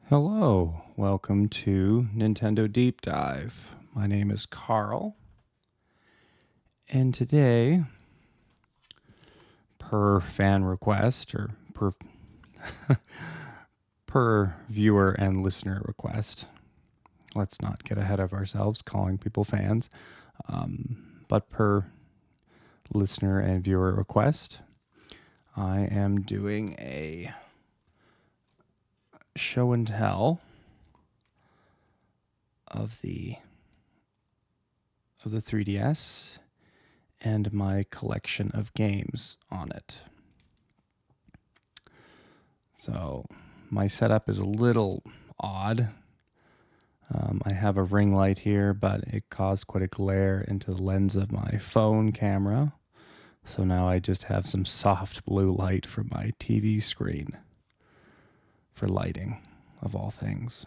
Hello, welcome to Nintendo Deep Dive. My name is Carl, and today, per fan request or per viewer and listener request, let's not get ahead of ourselves calling people fans, but per listener and viewer request, I am doing a show and tell of the 3DS and my collection of games on it. So my setup is a little odd. I have a ring light here, but it caused quite a glare into the lens of my phone camera. So now I just have some soft blue light from my TV screen for lighting, of all things.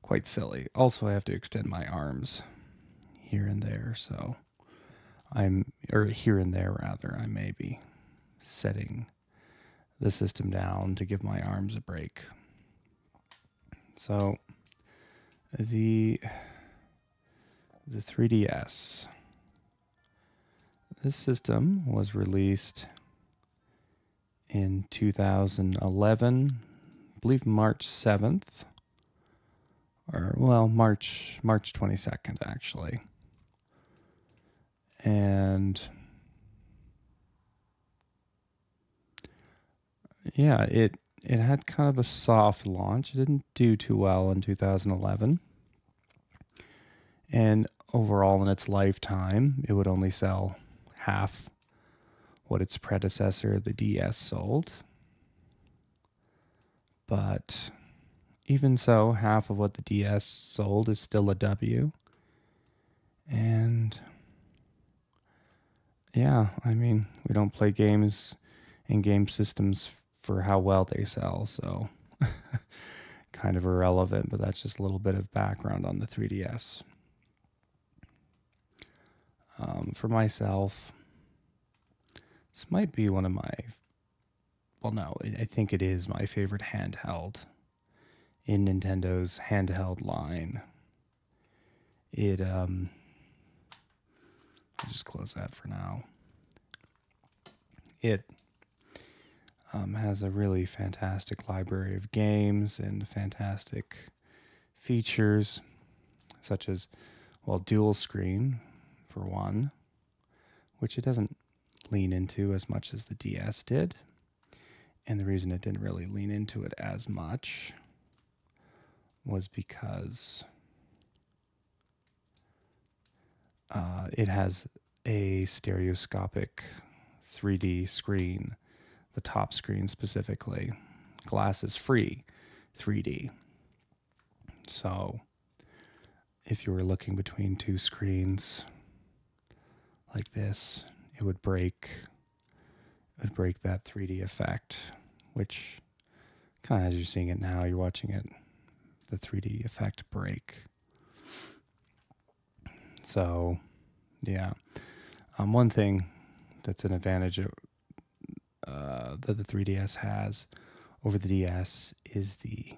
Quite silly. Also, I have to extend my arms here and there, so here and there rather, I may be setting the system down to give my arms a break. So the 3DS. This system was released in 2011, I believe March 7th, or March 22nd actually. And yeah, it had kind of a soft launch. It didn't do too well in 2011. And overall, in its lifetime, it would only sell half what its predecessor, the DS, sold. But even so, half of what the DS sold is still a W. And yeah, I mean, we don't play games and game systems for how well they sell, so kind of irrelevant, but that's just a little bit of background on the 3DS. For myself, this might be one of my, I think it is my favorite handheld in Nintendo's handheld line. I'll just close that for now. It has a really fantastic library of games and fantastic features, such as, dual screen, for one, which it doesn't lean into as much as the DS did. And the reason it didn't really lean into it as much was because it has a stereoscopic 3D screen, the top screen specifically. Glasses free 3D. So if you were looking between two screens like this, it would break that 3D effect, which kind of, as you're seeing it now, you're watching it, the 3D effect break. So, yeah. One thing that's an advantage that the 3DS has over the DS is the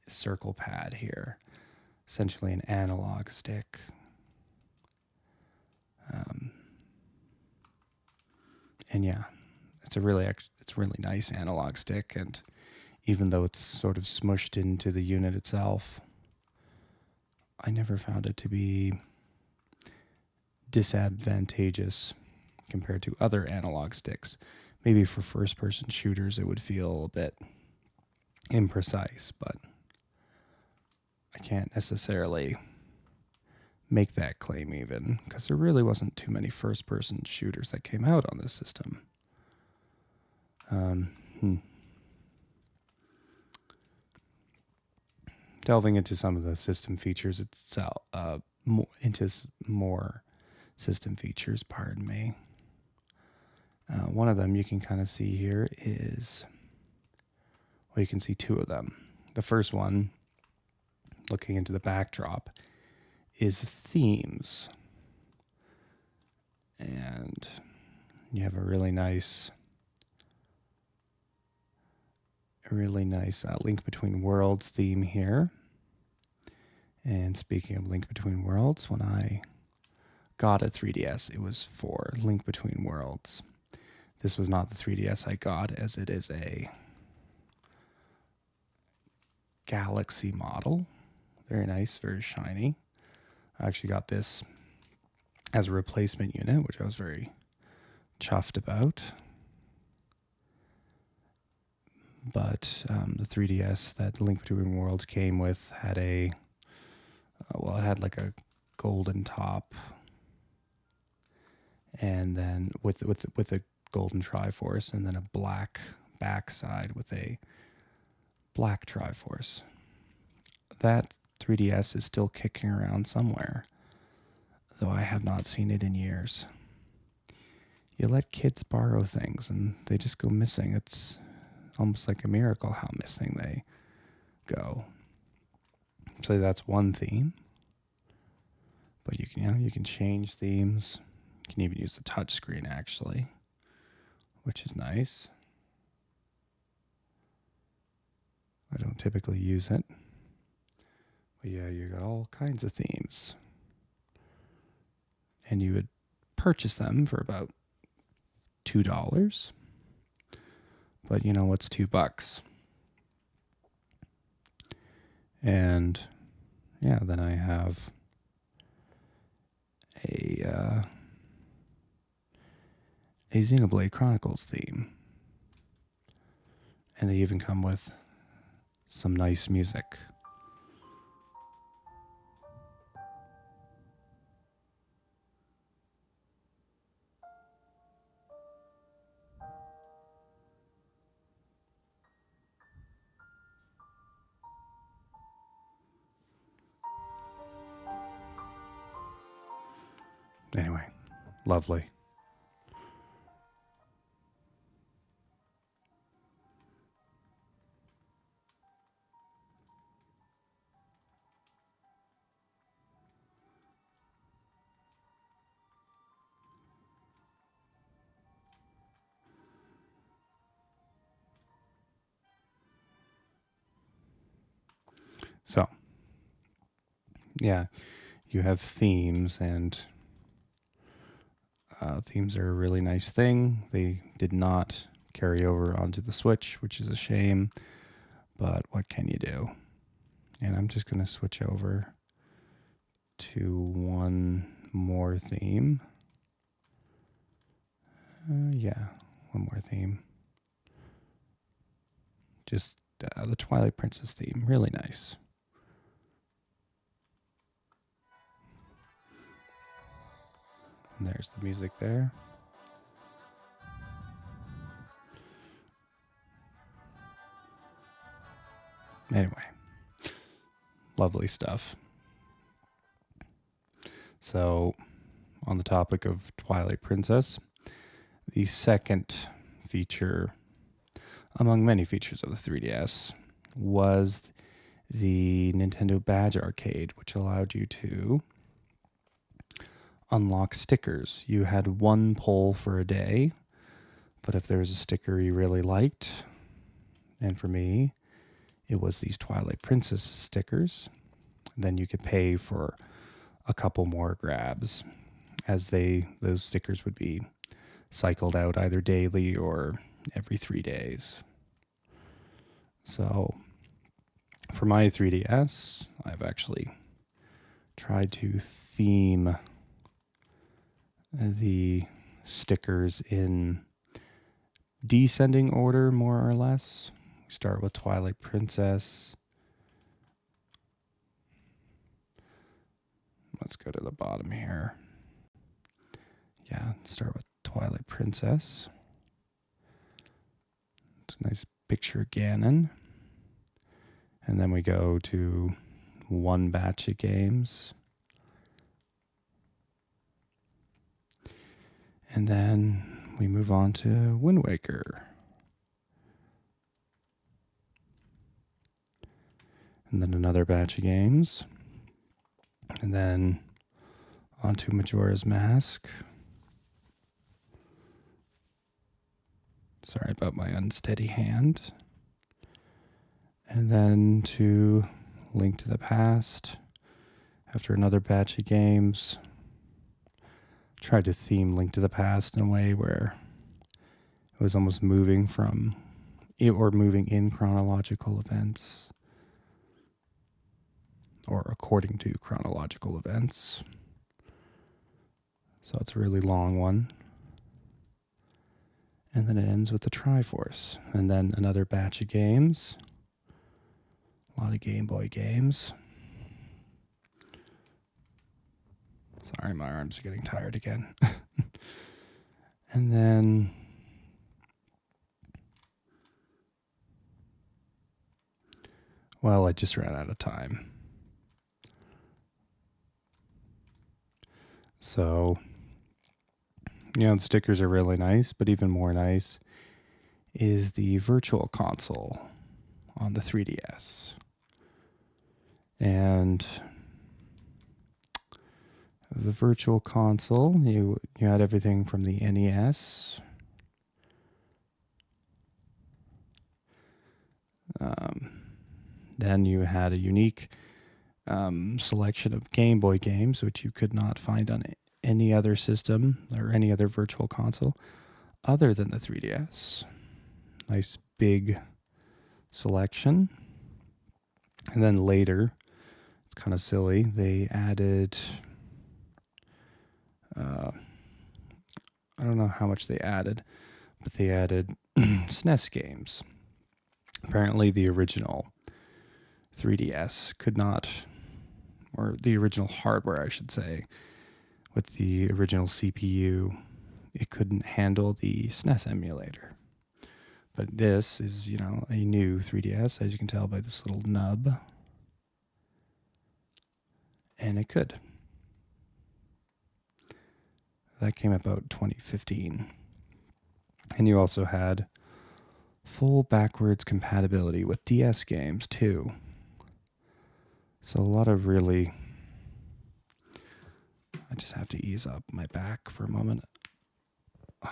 circle pad here, essentially an analog stick. And yeah, it's a really nice analog stick, and even though it's sort of smushed into the unit itself, I never found it to be disadvantageous compared to other analog sticks. Maybe for first-person shooters it would feel a bit imprecise, but I can't necessarily make that claim even, because there really wasn't too many first-person shooters that came out on this system. Delving into some of the system features itself, into more system features, pardon me. One of them you can kind of see here is, you can see two of them. The first one, looking into the backdrop, is themes. And you have a really nice a really nice Link Between Worlds theme here. And speaking of Link Between Worlds, when I got a 3DS, it was for Link Between Worlds. This was not the 3DS I got, as it is a Galaxy model. Very nice, very shiny. I actually got this as a replacement unit, which I was very chuffed about. But the 3DS that Link Between Worlds came with had a, it had like a golden top, and then with a golden Triforce, and then a black backside with a black Triforce. That 3DS is still kicking around somewhere, though I have not seen it in years. You let kids borrow things and they just go missing. It's almost like a miracle how missing they go. So that's one theme. But you can change themes. You can even use the touch screen actually, which is nice. I don't typically use it. But yeah, you got all kinds of themes. And you would purchase them for about $2. But you know what's $2? And yeah, then I have a Xenoblade Chronicles theme. And they even come with some nice music. Anyway, lovely. So, yeah, you have themes, and themes are a really nice thing. They did not carry over onto the Switch, which is a shame, but what can you do? And I'm just going to switch over to one more theme. Yeah, one more theme. Just the Twilight Princess theme, really nice. And there's the music there. Anyway, lovely stuff. So, on the topic of Twilight Princess, the second feature, among many features of the 3DS, was the Nintendo Badge Arcade, which allowed you to unlock stickers. You had one pull for a day, but if there was a sticker you really liked, and for me, it was these Twilight Princess stickers, then you could pay for a couple more grabs, as those stickers would be cycled out either daily or every 3 days. So for my 3DS, I've actually tried to theme the stickers in descending order, more or less. We start with Twilight Princess. Let's go to the bottom here. Yeah, start with Twilight Princess. It's a nice picture of Ganon. And then we go to one batch of games. And then we move on to Wind Waker. And then another batch of games. And then onto Majora's Mask. Sorry about my unsteady hand. And then to Link to the Past, after another batch of games, tried to theme Link to the Past in a way where it was almost moving moving in chronological events, or according to chronological events. So it's a really long one. And then it ends with the Triforce. And then another batch of games. A lot of Game Boy games. Sorry, my arms are getting tired again. And then well, I just ran out of time. So, the stickers are really nice, but even more nice is the Virtual Console on the 3DS. And the Virtual Console, you had everything from the NES. Then you had a unique selection of Game Boy games, which you could not find on any other system or any other Virtual Console other than the 3DS. Nice big selection. And then later, it's kind of silly, they added, I don't know how much they added, but they added SNES games. Apparently the original 3DS could not, or the original hardware, I should say, with the original CPU, it couldn't handle the SNES emulator. But this is, a new 3DS, as you can tell by this little nub. And it could. That came about 2015. And you also had full backwards compatibility with DS games, too. So a lot of really... I just have to ease up my back for a moment. A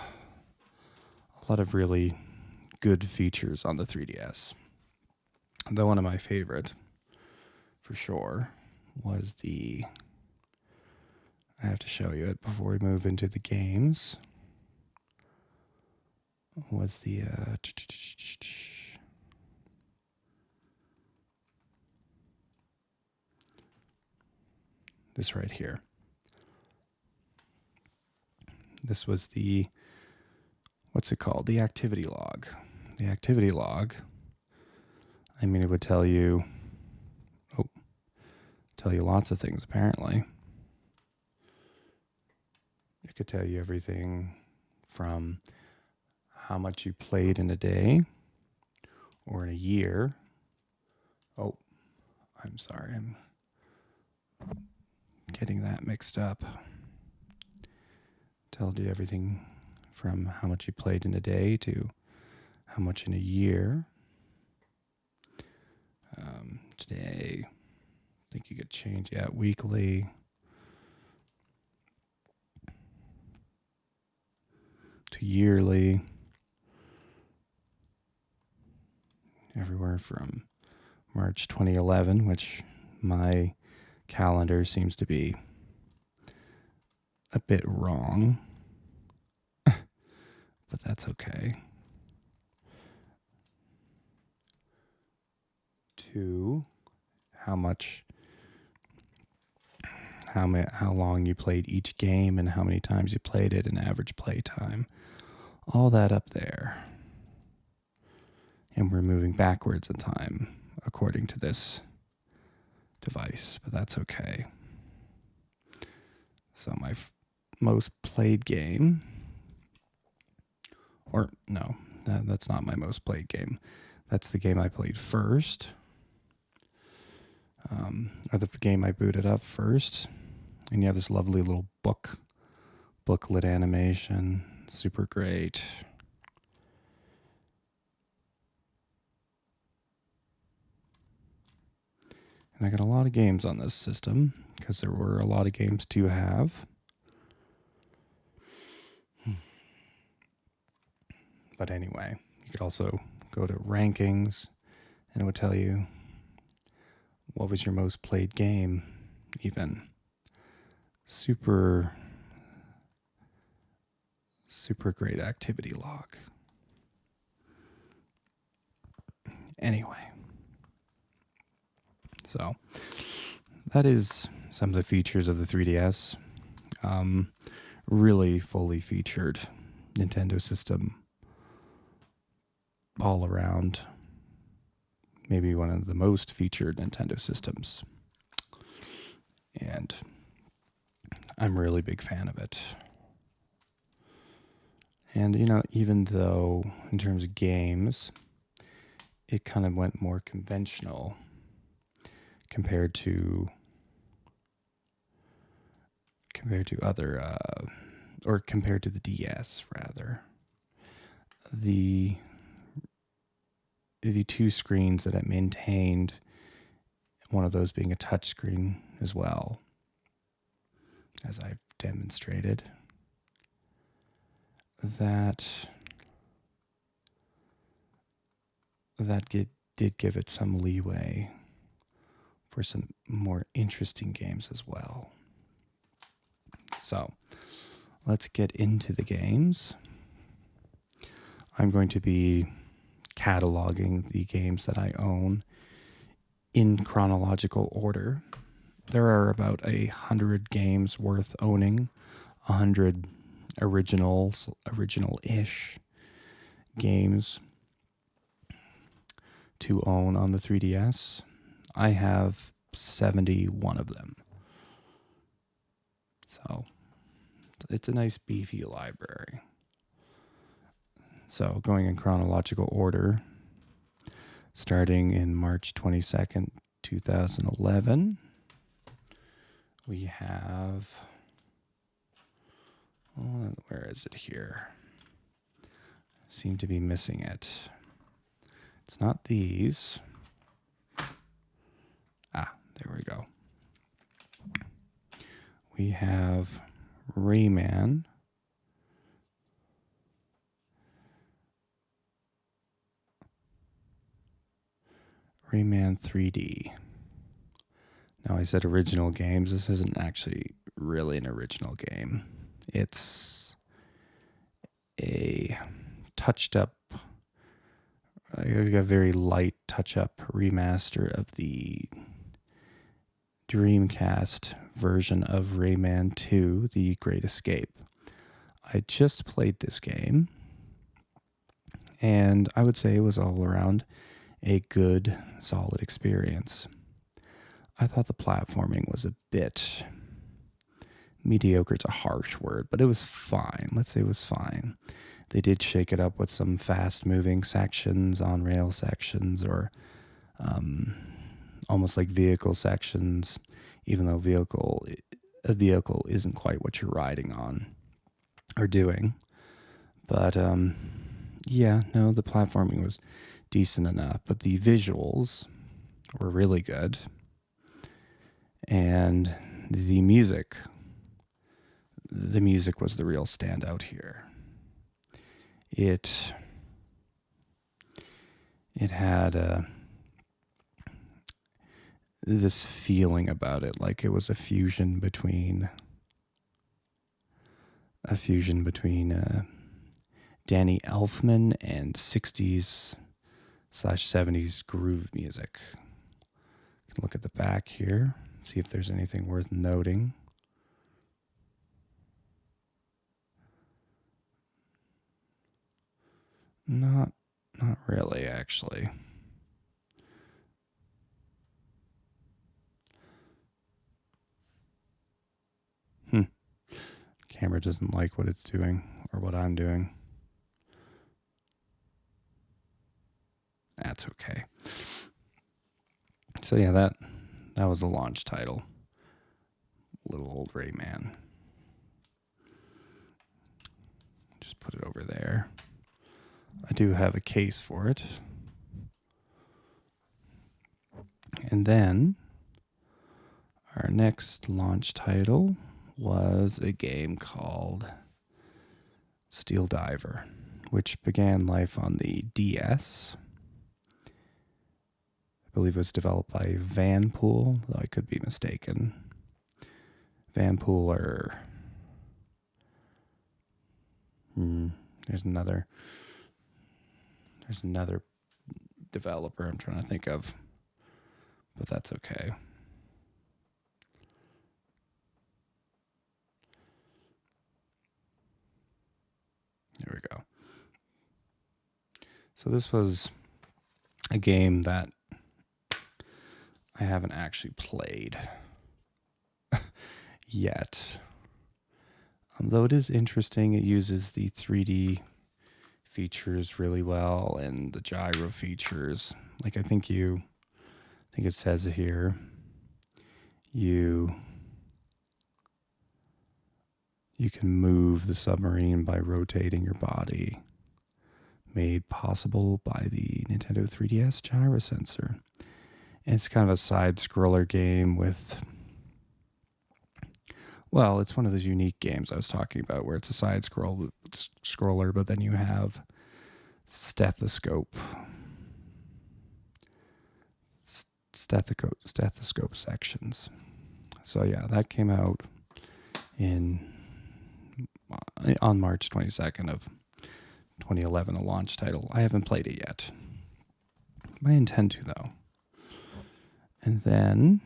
lot of really good features on the 3DS. Though one of my favorite, for sure, was the... I have to show you it before we move into the games. Was the... this right here. This was the... what's it called? The activity log. The activity log, it would tell you... tell you lots of things, apparently. It could tell you everything from how much you played in a day or in a year. Oh, I'm sorry. I'm getting that mixed up. Tells you everything from how much you played in a day to how much in a year. Today, I think you could change that weekly. To yearly. Everywhere from March 2011, which my calendar seems to be a bit wrong, but that's okay. To how long you played each game and how many times you played it and average play time. All that up there. And we're moving backwards in time according to this device, but that's okay. So my most played game, or no, that's not my most played game. That's the game I played first, or the game I booted up first. And you have this lovely little booklet animation, super great. And I got a lot of games on this system because there were a lot of games to have. But anyway, you could also go to rankings And it would tell you what was your most played game, even. Super great activity log. Anyway, so that is some of the features of the 3DS. Really fully featured Nintendo system all around. Maybe one of the most featured Nintendo systems. And I'm a really big fan of it. And, even though in terms of games, it kind of went more conventional compared to other, or compared to the DS, rather. The two screens that it maintained, one of those being a touch screen as well, as I've demonstrated, that did give it some leeway for some more interesting games as well. So, let's get into the games. I'm going to be cataloging the games that I own in chronological order. There are about 100 games worth owning, 100 original-ish games to own on the 3DS. I have 71 of them. So, it's a nice beefy library. So, going in chronological order, starting in March 22nd, 2011, we have... where is it here? Seem to be missing it. It's not these. There we go. We have Rayman. Rayman 3D. Now, I said original games. This isn't actually really an original game. It's a touched-up, a very light touch-up remaster of the Dreamcast version of Rayman 2, The Great Escape. I just played this game, and I would say it was all around a good, solid experience. I thought the platforming was a bit mediocre. It's a harsh word, but it was fine. Let's say it was fine. They did shake it up with some fast-moving sections, on-rail sections, or almost like vehicle sections, even though a vehicle isn't quite what you're riding on or doing. But the platforming was decent enough, but the visuals were really good. And the music was the real standout here. It had this feeling about it, like it was a fusion between Danny Elfman and 60s/70s groove music. You can look at the back here, see if there's anything worth noting. Not really, actually. Camera doesn't like what it's doing or what I'm doing. That's okay. So yeah, that was the launch title. Little Old Rayman. Just put it over there. I do have a case for it. And then our next launch title was a game called Steel Diver, which began life on the DS believe it was developed by Vanpool, though I could be mistaken. Vanpool or there's another developer I'm trying to think of, but that's okay. There we go. So this was a game that I haven't actually played yet. Though it is interesting, it uses the 3D features really well and the gyro features. Like I think it says here, you can move the submarine by rotating your body, made possible by the Nintendo 3DS gyro sensor. And it's kind of a side-scroller game with, well, it's one of those unique games I was talking about where it's a side-scroller, but then you have stethoscope sections. So yeah, that came out on March 22nd of 2011, a launch title. I haven't played it yet. I intend to, though. And then,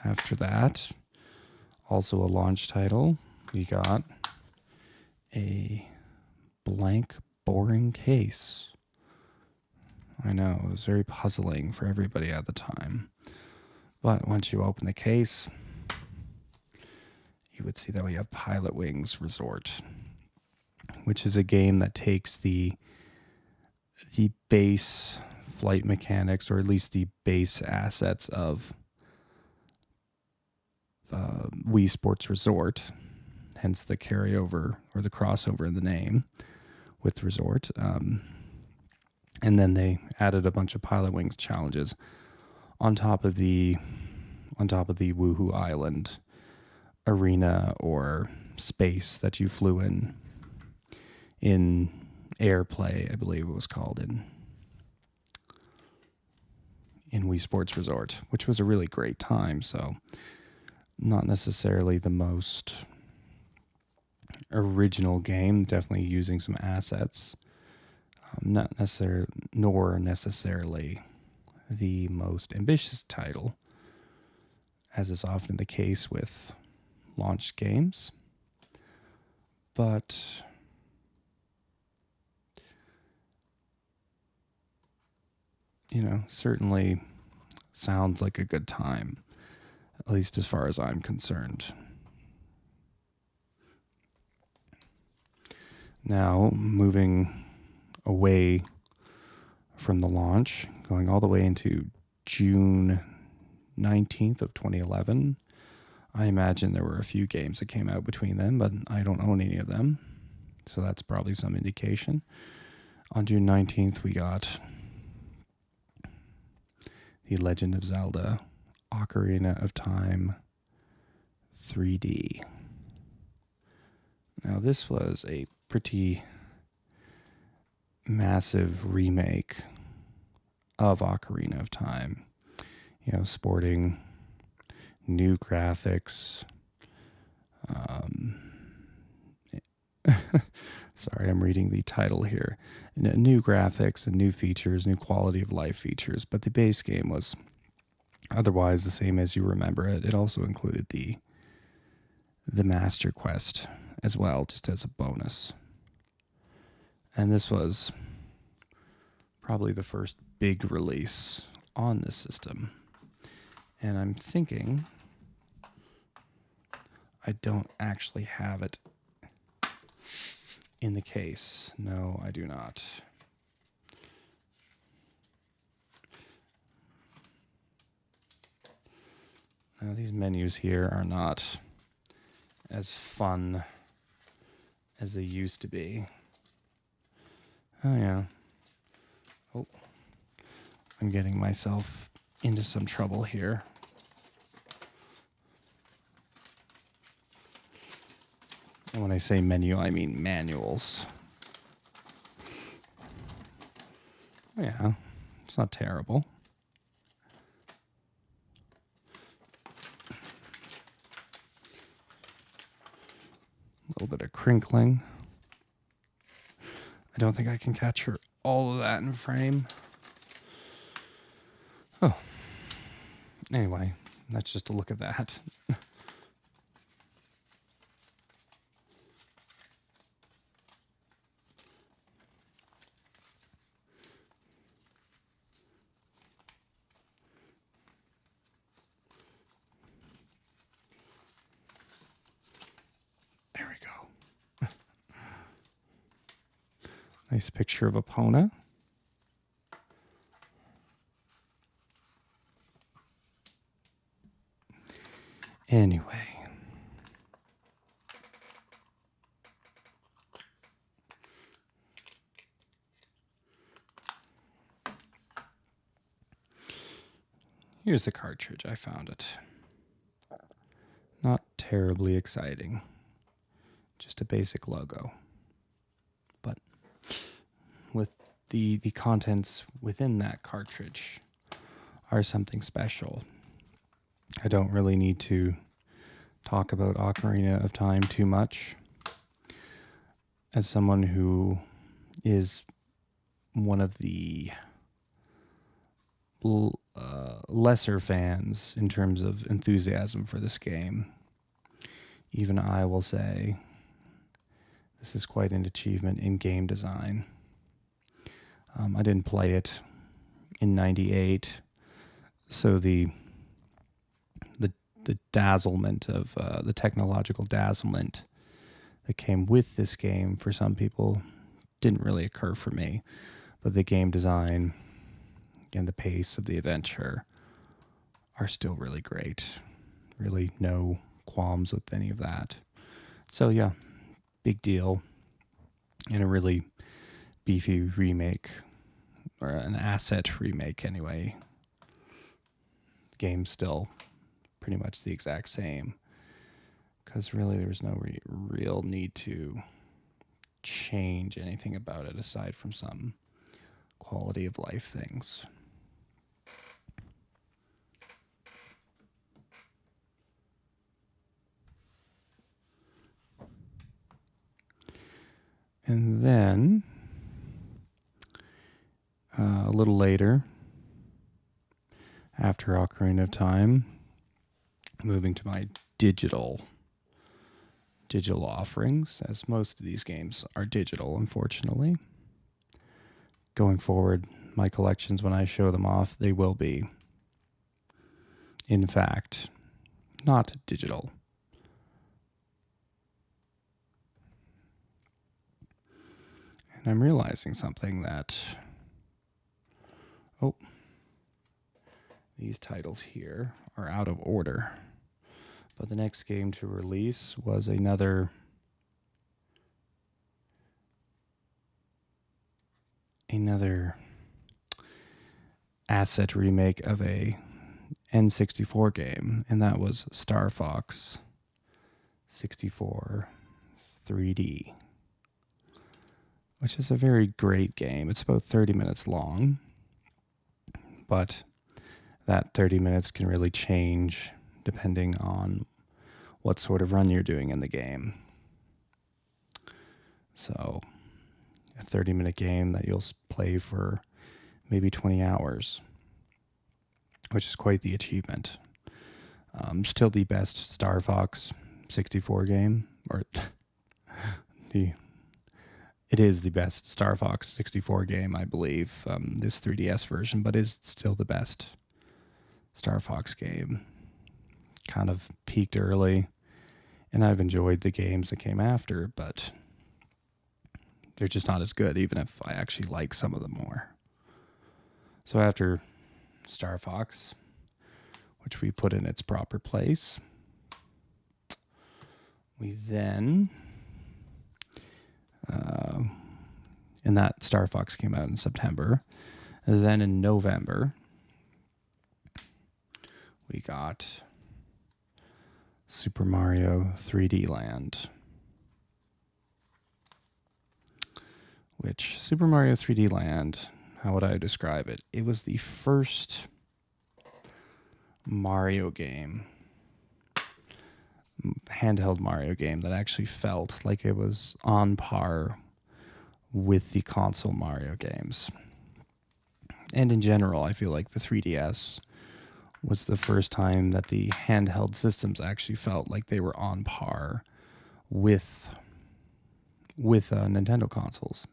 after that, also a launch title, we got a blank, boring case. I know, it was very puzzling for everybody at the time. But once you open the case, you would see that we have Pilot Wings Resort, which is a game that takes the base flight mechanics, or at least the base assets of Wii Sports Resort, hence the carryover or the crossover in the name with Resort. And then they added a bunch of Pilot Wings challenges on top of the Woohoo Island arena or space that you flew in Airplay, I believe it was called, in Wii Sports Resort, which was a really great time. So not necessarily the most original game, definitely using some assets, not necessarily, nor necessarily the most ambitious title, as is often the case with launch games. But certainly sounds like a good time, at least as far as I'm concerned. Now, moving away from the launch, going all the way into June 19th of 2011. I imagine there were a few games that came out between then, but I don't own any of them, so that's probably some indication. On June 19th, we got The Legend of Zelda Ocarina of Time 3D. Now, this was a pretty massive remake of Ocarina of Time, sporting new graphics. Sorry, I'm reading the title here. New graphics and new features, new quality of life features, but the base game was otherwise the same as you remember it. It also included the Master Quest as well, just as a bonus. And this was probably the first big release on this system. And I'm thinking I don't actually have it in the case. No, I do not. Now, these menus here are not as fun as they used to be. Oh, yeah. Oh, I'm getting myself into some trouble here. And when I say menu, I mean manuals. Oh, yeah, it's not terrible. bit of crinkling. I don't think I can capture all of that in frame. Oh. Anyway, that's just a look at that. There we go. Nice picture of Epona. Anyway. Here's the cartridge. I found it. Not terribly exciting. Just a basic logo. But with the contents within that cartridge are something special. I don't really need to talk about Ocarina of Time too much. As someone who is one of the lesser fans in terms of enthusiasm for this game, even I will say this is quite an achievement in game design. I didn't play it in '98, so the dazzlement of the technological dazzlement that came with this game for some people didn't really occur for me. But the game design and the pace of the adventure are still really great. Really no qualms with any of that. So yeah, big deal. And a really beefy remake, or an asset remake anyway. The game's still pretty much the exact same, because really there's no real need to change anything about it aside from some quality of life things. And then a little later, after Ocarina of Time, moving to my digital offerings, as most of these games are digital, unfortunately. Going forward, my collections, when I show them off, they will be, in fact, not digital. And I'm realizing something that, these titles here are out of order. But the next game to release was another asset remake of a N64 game, and that was Star Fox 64 3D, which is a very great game. It's about 30 minutes long, but that 30 minutes can really change depending on what sort of run you're doing in the game. So, a 30-minute game that you'll play for maybe 20 hours, which is quite the achievement. Still the best Star Fox 64 game, or it is the best Star Fox 64 game, I believe, this 3DS version, but is still the best Star Fox game. Kind of peaked early, and I've enjoyed the games that came after, but they're just not as good, even if I actually like some of them more. So after Star Fox, which we put in its proper place, we then, and that Star Fox came out in September. And then in November, we got Super Mario 3D Land, which Super Mario 3D Land, how would I describe it? It was the first Mario game, handheld Mario game that actually felt like it was on par with the console Mario games. And in general, I feel like the 3DS was the first time that the handheld systems actually felt like they were on par with Nintendo consoles.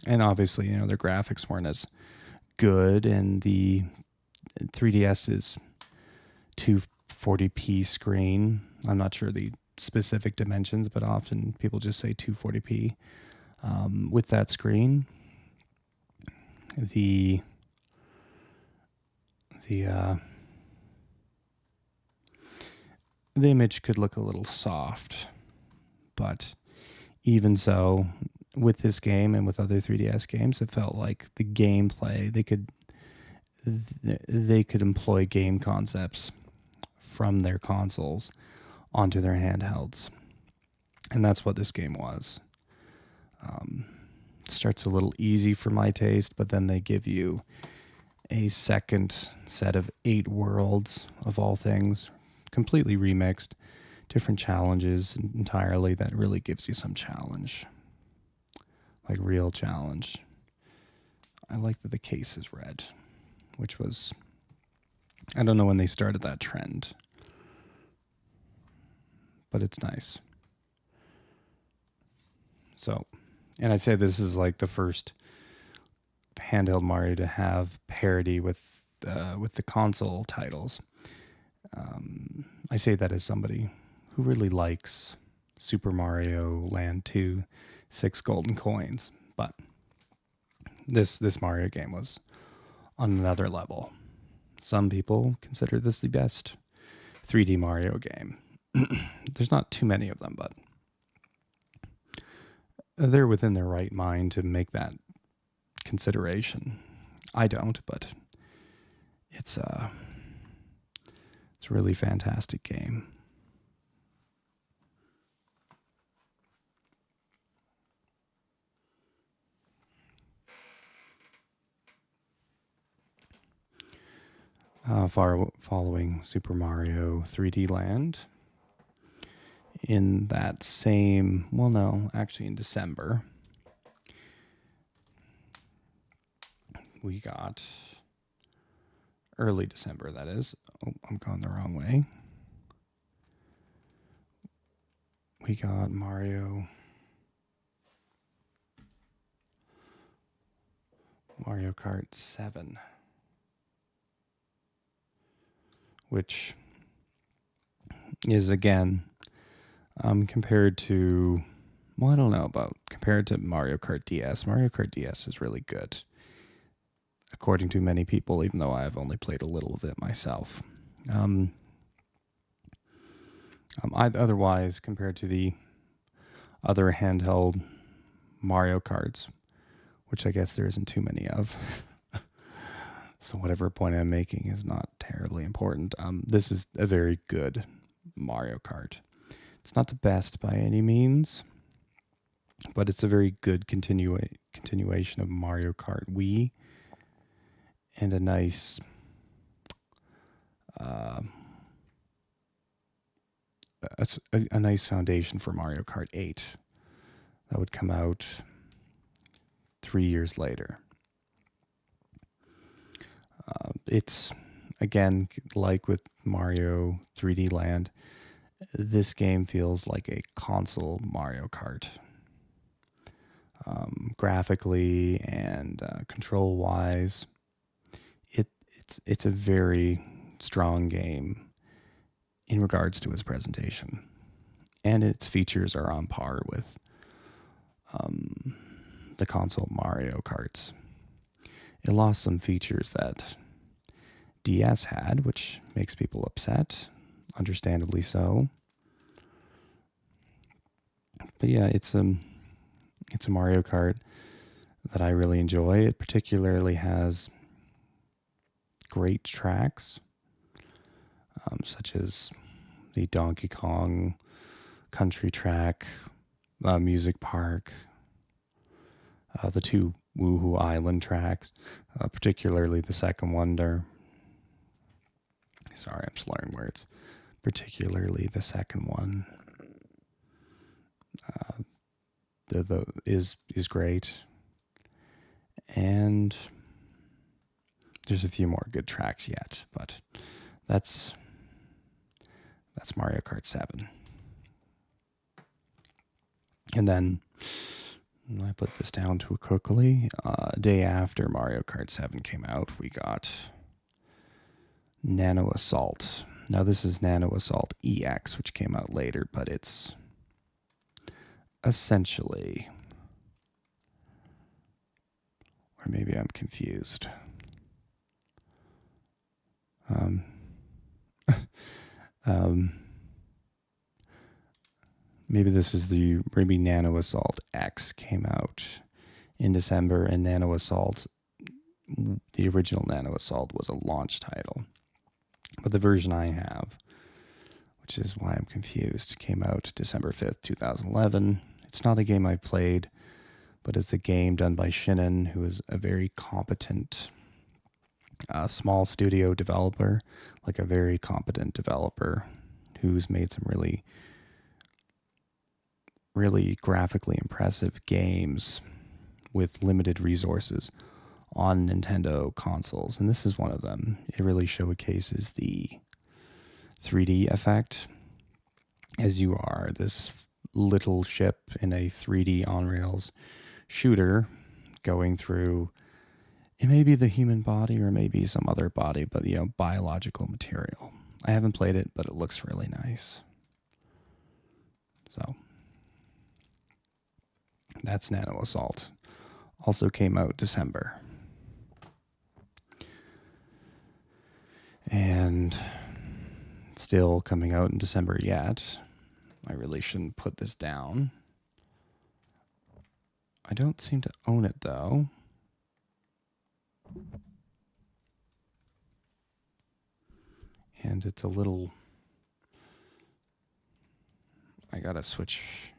And obviously, their graphics weren't as good, and the 3DS's 240p screen. I'm not sure the specific dimensions, but often people just say 240p. With that screen, the image could look a little soft, but even so, with this game and with other 3DS games, it felt like the gameplay they could employ game concepts from their consoles onto their handhelds, and that's what this game was. Starts a little easy for my taste, but then they give you a second set of 8 worlds of all things, completely remixed, different challenges entirely. That really gives you some challenge, like real challenge. I like that the case is red, which was, I don't know when they started that trend, but it's nice. So, and I'd say this is like the first handheld Mario to have parity with the console titles. I say that as somebody who really likes Super Mario Land 2, 6 golden coins, but this Mario game was on another level. Some people consider this the best 3D Mario game. There's not too many of them, but they're within their right mind to make that consideration. I don't, but it's a really fantastic game. Following Super Mario 3D Land, in that same, well, no, actually in December, we got, early December, that is. Oh, I'm going the wrong way. We got Mario Kart 7, which is, again, compared to, well, I don't know about compared to Mario Kart DS. Mario Kart DS is really good, according to many people, even though I've only played a little of it myself. Otherwise, compared to the other handheld Mario Karts, which I guess there isn't too many of, so whatever point I'm making is not terribly important. This is a very good Mario Kart. It's not the best by any means, but it's a very good continuation of Mario Kart Wii, and a nice a nice foundation for Mario Kart 8 that would come out 3 years later. It's, again, like with Mario 3D Land, this game feels like a console Mario Kart. Graphically and control-wise, it's a very strong game in regards to its presentation, and its features are on par with the console Mario Karts. It lost some features that DS had, which makes people upset, understandably so. But yeah, it's a Mario Kart that I really enjoy. It particularly has great tracks, such as the Donkey Kong Country track, Music Park, the 2 Woohoo Island tracks, particularly the second one there. Sorry, I'm slurring words. particularly the second one, is great. And there's a few more good tracks yet, but that's Mario Kart 7. And then I put this down too quickly. Day after Mario Kart 7 came out, we got Nano Assault. Now this is Nano Assault EX, which came out later, but it's essentially, or maybe I'm confused. Maybe Nano Assault X came out in December, and Nano Assault, the original Nano Assault, was a launch title. But the version I have, which is why I'm confused, came out December 5th, 2011. It's not a game I've played, but it's a game done by Shin'en, who is a very competent small studio developer, like a very competent developer who's made some really, really graphically impressive games with limited resources on Nintendo consoles. And this is one of them. It really showcases the 3D effect as you are this little ship in a 3D on rails shooter going through, it may be the human body or maybe some other body, but biological material. I haven't played it, but it looks really nice. So that's Nano Assault. Also came out December. And still coming out in December yet. I really shouldn't put this down. I don't seem to own it though. And it's a little, I gotta switch.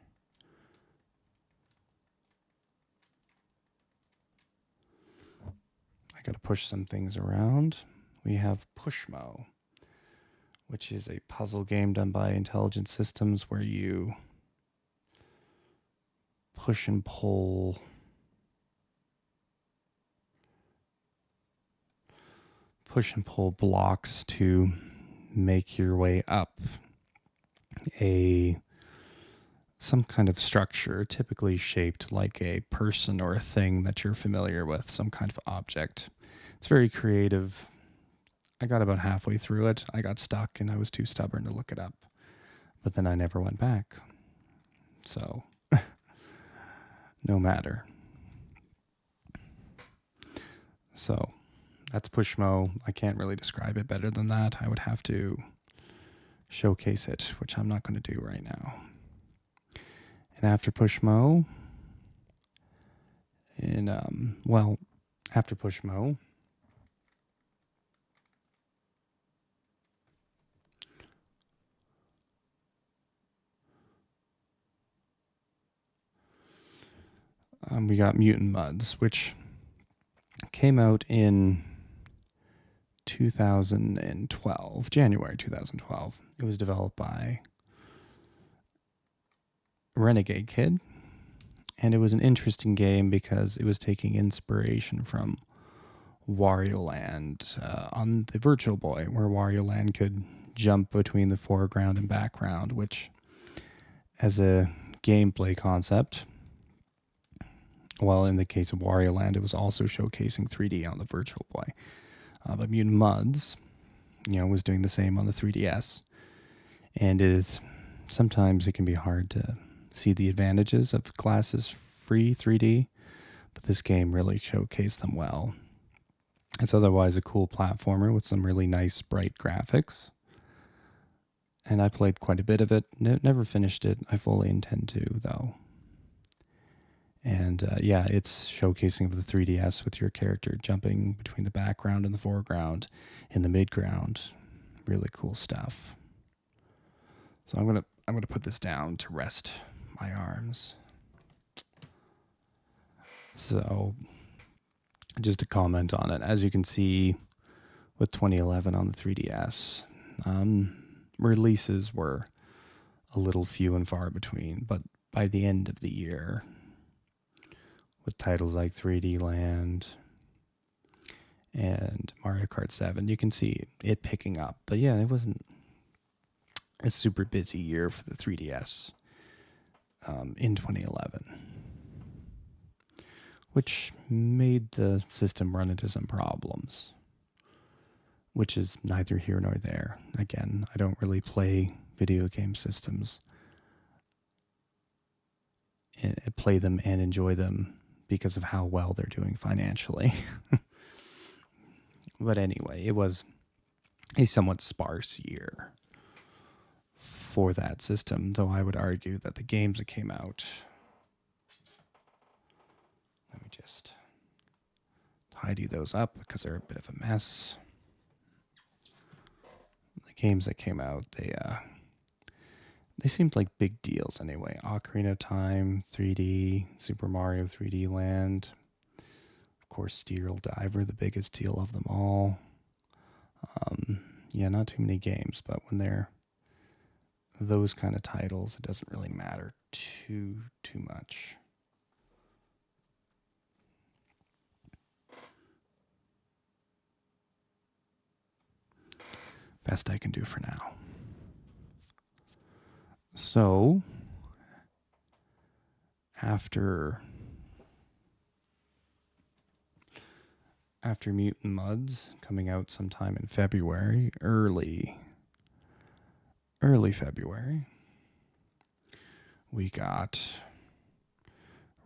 I gotta push some things around. We have Pushmo, which is a puzzle game done by Intelligent Systems where you push and pull blocks to make your way up some kind of structure, typically shaped like a person or a thing that you're familiar with, some kind of object. It's very creative. I got about halfway through it. I got stuck and I was too stubborn to look it up. But then I never went back. So, no matter. So, that's Pushmo. I can't really describe it better than that. I would have to showcase it, which I'm not going to do right now. And after Pushmo, after Pushmo, we got Mutant Muds, which came out in 2012, January 2012. It was developed by Renegade Kid, and it was an interesting game because it was taking inspiration from Wario Land on the Virtual Boy, where Wario Land could jump between the foreground and background, which, as a gameplay concept, well, in the case of Wario Land, it was also showcasing 3D on the Virtual Boy. But Mutant Muds, was doing the same on the 3DS, and sometimes it can be hard to see the advantages of glasses-free 3D, but this game really showcased them well. It's otherwise a cool platformer with some really nice, bright graphics, and I played quite a bit of it. Never finished it. I fully intend to, though. And it's showcasing of the 3DS with your character jumping between the background and the foreground and the midground. Really cool stuff. So I'm gonna put this down to rest my arms. So just to comment on it, as you can see with 2011 on the 3DS, releases were a little few and far between, but by the end of the year, with titles like 3D Land and Mario Kart 7, you can see it picking up. But yeah, it wasn't a super busy year for the 3DS in 2011, which made the system run into some problems, which is neither here nor there. Again, I don't really play video game systems, play them and enjoy them because of how well they're doing financially. But anyway, it was a somewhat sparse year for that system, though I would argue that the games that came out... Let me just tidy those up because they're a bit of a mess. The games that came out, they seemed like big deals anyway. Ocarina of Time, 3D, Super Mario 3D Land, of course Steel Diver, the biggest deal of them all. Yeah, not too many games, but when they're those kind of titles, it doesn't really matter too much. Best I can do for now. So, after Mutant Muds coming out sometime in February, early February, we got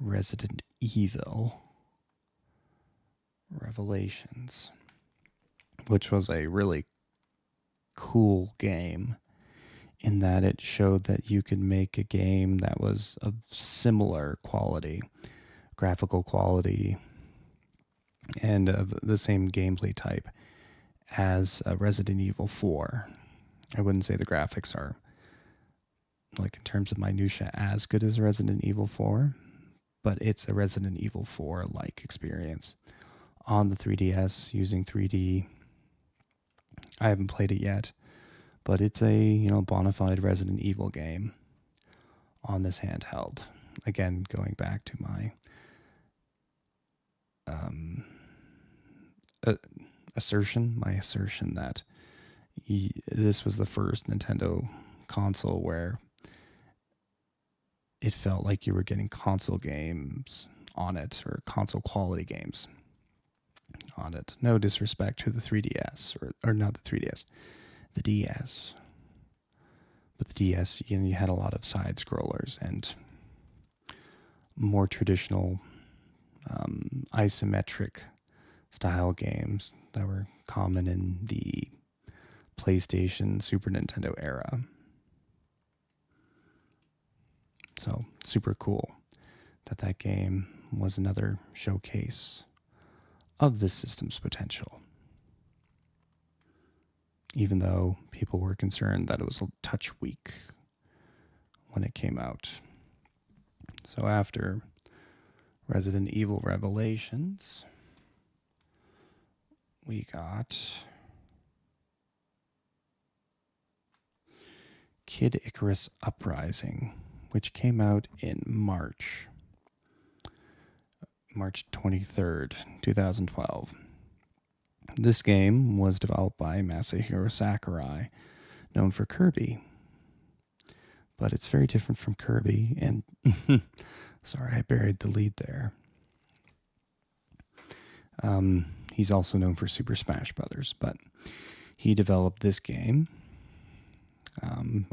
Resident Evil Revelations, which was a really cool game in that it showed that you could make a game that was of similar quality, graphical quality, and of the same gameplay type as Resident Evil 4. I wouldn't say the graphics are, like in terms of minutia, as good as Resident Evil 4, but it's a Resident Evil 4-like experience on the 3DS using 3D. I haven't played it yet, but it's a bona fide Resident Evil game on this handheld. Again, going back to my assertion that this was the first Nintendo console where it felt like you were getting console games on it, or console quality games on it. No disrespect to the 3DS, or not the 3DS, the DS. But the DS, you had a lot of side scrollers and more traditional isometric style games that were common in the PlayStation, Super Nintendo era. So super cool that game was another showcase of the system's potential, even though people were concerned that it was a touch weak when it came out. So after Resident Evil Revelations, we got Kid Icarus Uprising, which came out in March 23rd, 2012. This game was developed by Masahiro Sakurai, known for Kirby. But it's very different from Kirby, and sorry, I buried the lead there. He's also known for Super Smash Brothers, but he developed this game.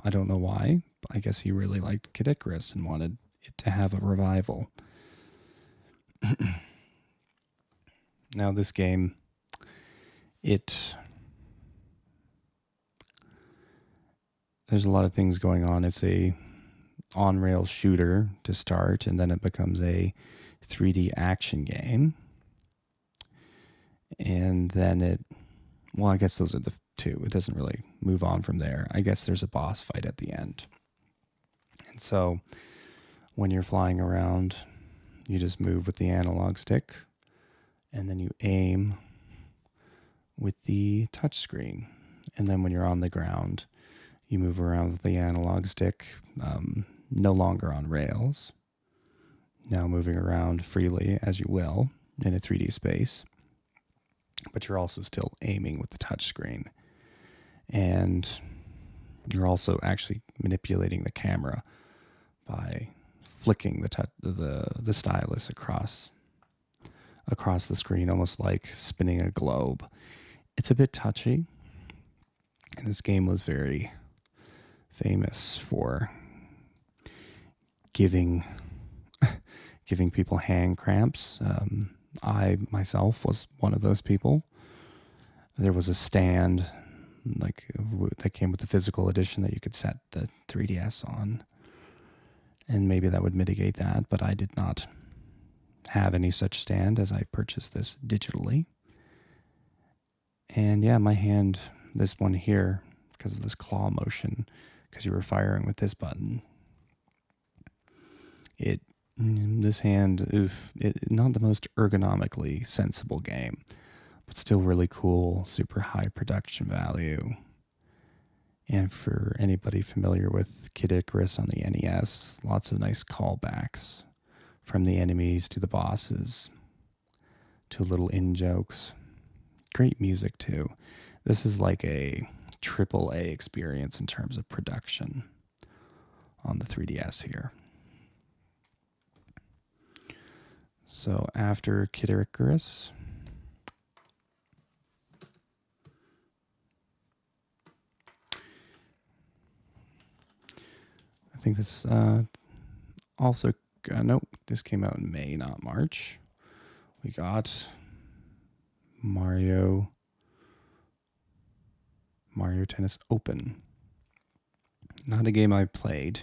I don't know why, but I guess he really liked Kid Icarus and wanted it to have a revival. Now, this game, there's a lot of things going on. It's a on-rail shooter to start, and then it becomes a 3D action game. And then I guess those are the two. It doesn't really move on from there. I guess there's a boss fight at the end. And so when you're flying around, you just move with the analog stick, and then you aim with the touch screen. And then when you're on the ground, You move around with the analog stick, no longer on rails. Now moving around freely as you will in a 3D space. But you're also still aiming with the touchscreen. And you're also actually manipulating the camera by flicking the stylus across the screen, almost like spinning a globe. It's a bit touchy, and this game was very famous for giving people hand cramps. I myself was one of those people. There was a stand that came with the physical edition that you could set the 3DS on, and maybe that would mitigate that, but I did not have any such stand as I purchased this digitally. And yeah, my hand, this one here, because of this claw motion, because you were firing with this button, this hand, not the most ergonomically sensible game, but still really cool, super high production value. And for anybody familiar with Kid Icarus on the NES, lots of nice callbacks from the enemies to the bosses to little in-jokes. Great music, too. This is like a AAA experience in terms of production on the 3DS here. So after Kid Icarus, I think this also, nope, this came out in May, not March. We got Mario Tennis Open. Not a game I played,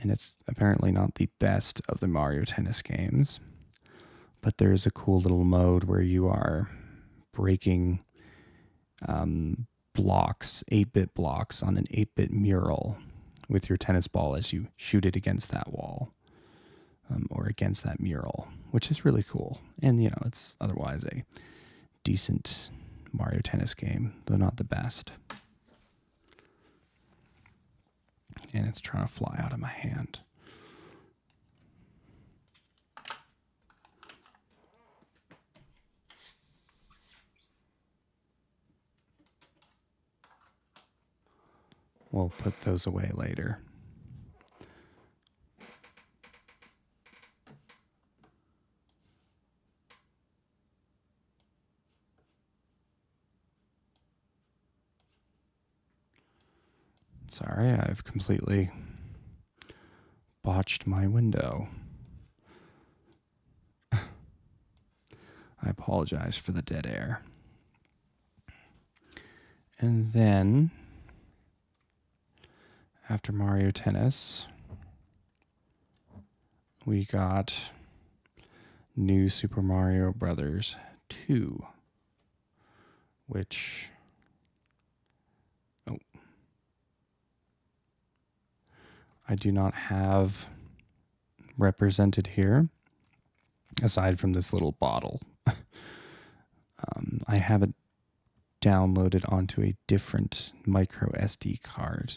and it's apparently not the best of the Mario Tennis games, but there's a cool little mode where you are breaking blocks, 8-bit blocks on an 8-bit mural with your tennis ball as you shoot it against that wall or against that mural, which is really cool. And, it's otherwise a decent Mario Tennis game, though not the best. And it's trying to fly out of my hand. We'll put those away later. Sorry, I've completely botched my window. I apologize for the dead air. And then, after Mario Tennis, we got New Super Mario Brothers 2, which... I do not have represented here, aside from this little bottle. I have it downloaded onto a different micro SD card.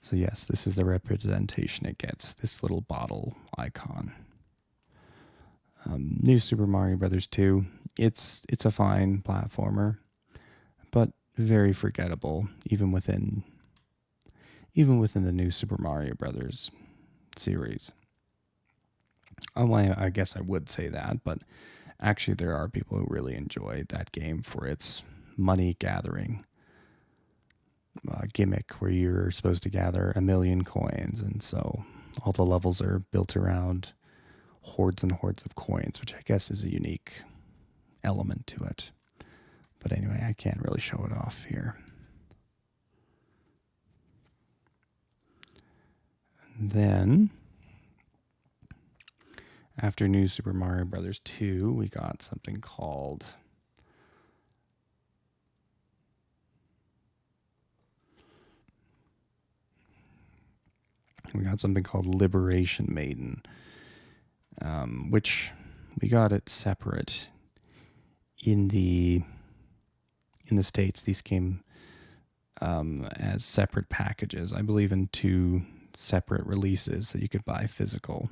So yes, this is the representation it gets, this little bottle icon. New Super Mario Brothers 2, it's a fine platformer, but very forgettable, even within the New Super Mario Brothers series. I guess I would say that, but actually there are people who really enjoy that game for its money gathering gimmick, where you're supposed to gather 1 million coins, and so all the levels are built around hordes and hordes of coins, which I guess is a unique element to it. But anyway, I can't really show it off here. Then, after New Super Mario Brothers 2, we got something called Liberation Maiden, which we got it separate in the States. These came as separate packages. I believe in 2 separate releases that you could buy physical.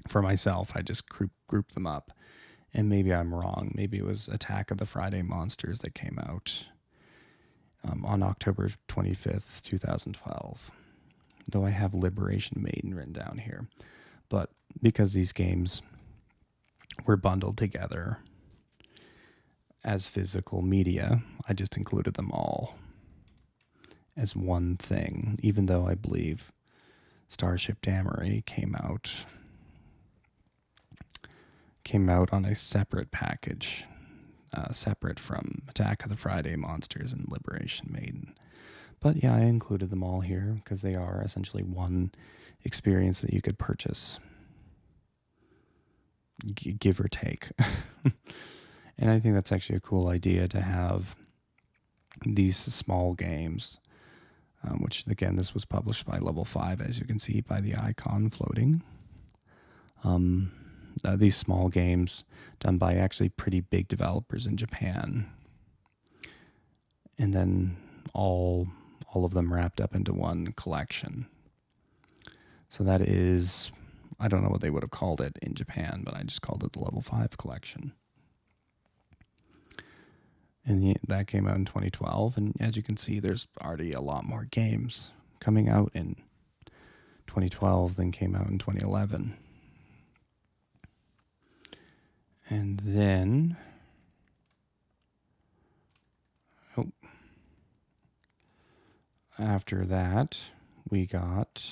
For myself, I just grouped them up. And maybe I'm wrong. Maybe it was Attack of the Friday Monsters that came out on October 25th, 2012. Though I have Liberation Maiden written down here. But because these games were bundled together as physical media, I just included them all as one thing, even though I believe Starship Damery came out on a separate package, separate from Attack of the Friday Monsters and Liberation Maiden. But yeah, I included them all here because they are essentially one experience that you could purchase, give or take. And I think that's actually a cool idea to have these small games, which again, this was published by Level 5, as you can see by the icon floating. These small games done by actually pretty big developers in Japan. And then all of them wrapped up into one collection. So that is, I don't know what they would have called it in Japan, but I just called it the Level 5 collection. And that came out in 2012. And as you can see, there's already a lot more games coming out in 2012 than came out in 2011. And then, after that, we got,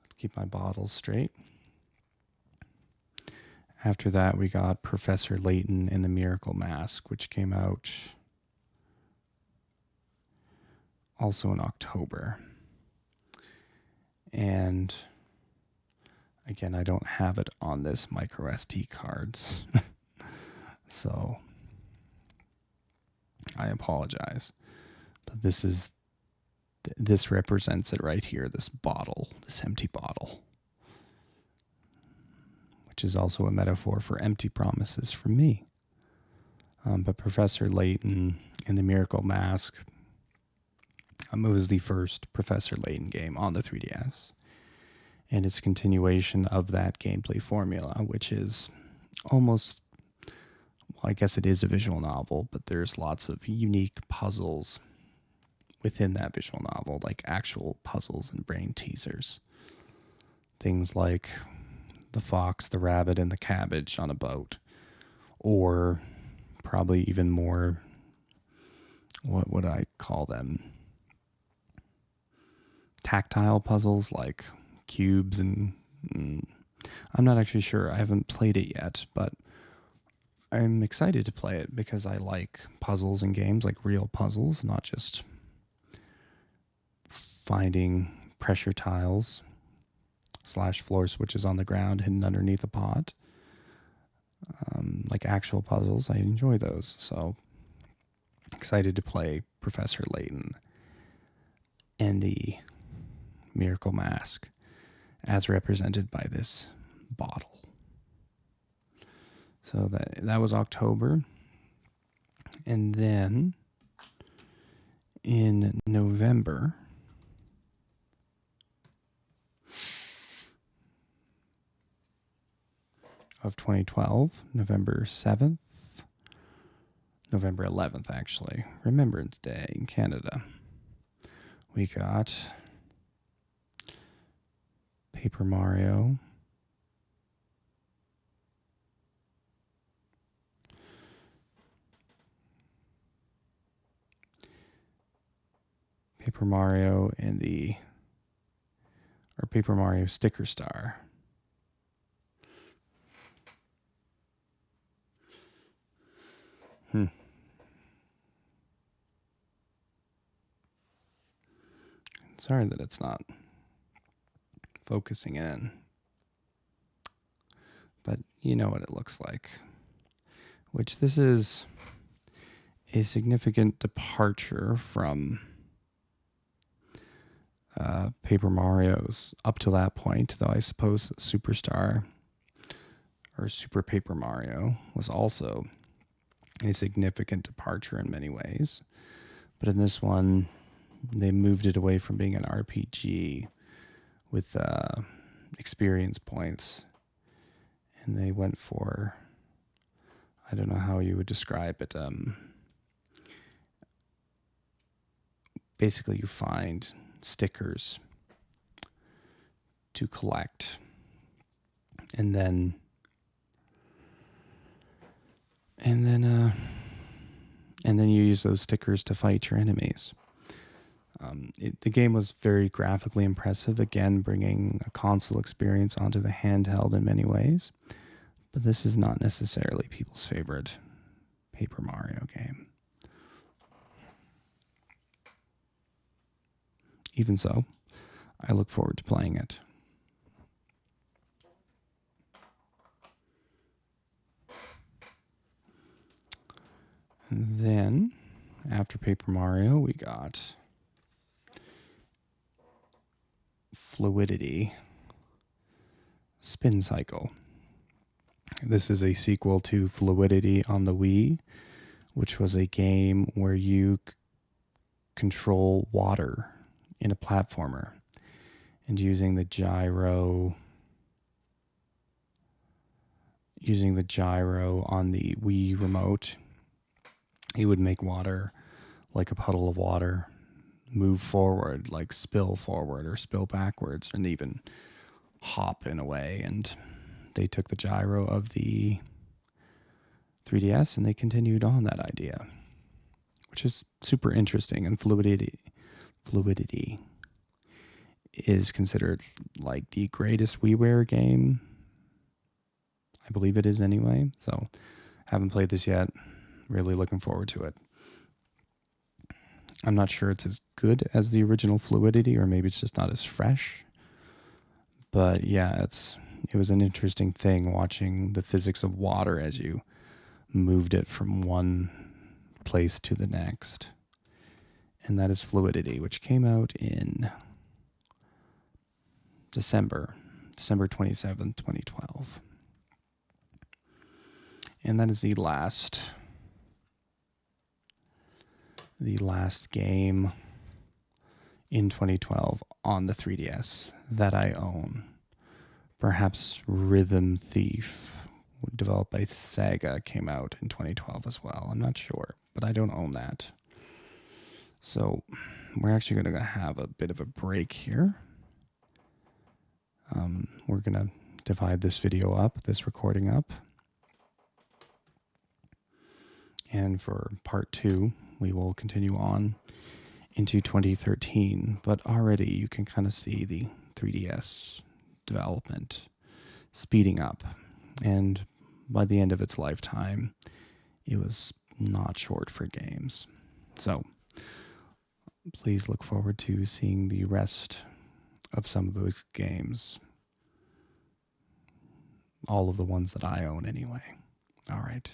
let's keep my bottles straight. After that, we got Professor Layton and the Miracle Mask, which came out also in October. And again, I don't have it on this micro SD cards. So I apologize. But this represents it right here, this bottle, this empty bottle. Which is also a metaphor for empty promises from me. But Professor Layton and the Miracle Mask was the first Professor Layton game on the 3DS. And it's a continuation of that gameplay formula, which is almost, well, I guess it is a visual novel, but there's lots of unique puzzles within that visual novel, like actual puzzles and brain teasers. Things like the fox, the rabbit, and the cabbage on a boat. Or probably even more, what would I call them? Tactile puzzles like cubes and I'm not actually sure. I haven't played it yet, but I'm excited to play it because I like puzzles in games, like real puzzles, not just finding pressure tiles / floor switches on the ground hidden underneath a pot. Like actual puzzles, I enjoy those. So excited to play Professor Layton and the Miracle Mask as represented by this bottle. So that was October. And then in November, of 2012, November 7th, November 11th, actually, Remembrance Day in Canada, we got Paper Mario, and Paper Mario Sticker Star. Sorry that it's not focusing in. But you know what it looks like. Which this is a significant departure from Paper Mario's up to that point, though I suppose Superstar or Super Paper Mario was also a significant departure in many ways. But in this one, they moved it away from being an RPG with experience points, and they went for, I don't know how you would describe it. Basically, you find stickers to collect, and then you use those stickers to fight your enemies. The game was very graphically impressive, again bringing a console experience onto the handheld in many ways. But this is not necessarily people's favorite Paper Mario game. Even so, I look forward to playing it. And then, after Paper Mario, we got Fluidity Spin Cycle. This is a sequel to Fluidity on the Wii, which was a game where you control water in a platformer, and using the gyro on the Wii remote, you would make water, like a puddle of water, move forward, like spill forward or spill backwards, and even hop in a way. And they took the gyro of the 3DS and they continued on that idea, which is super interesting. And Fluidity is considered like the greatest WiiWare game. I believe it is anyway. So haven't played this yet. Really looking forward to it. I'm not sure it's as good as the original Fluidity, or maybe it's just not as fresh. But yeah, it was an interesting thing watching the physics of water as you moved it from one place to the next. And that is Fluidity, which came out in December 27th, 2012. And that is the last game in 2012 on the 3DS that I own. Perhaps Rhythm Thief, developed by Sega, came out in 2012 as well. I'm not sure, but I don't own that. So we're actually going to have a bit of a break here. We're going to divide this recording up. And for part 2, we will continue on into 2013. But already you can kind of see the 3DS development speeding up. And by the end of its lifetime, it was not short for games. So please look forward to seeing the rest of some of those games. All of the ones that I own anyway. All right.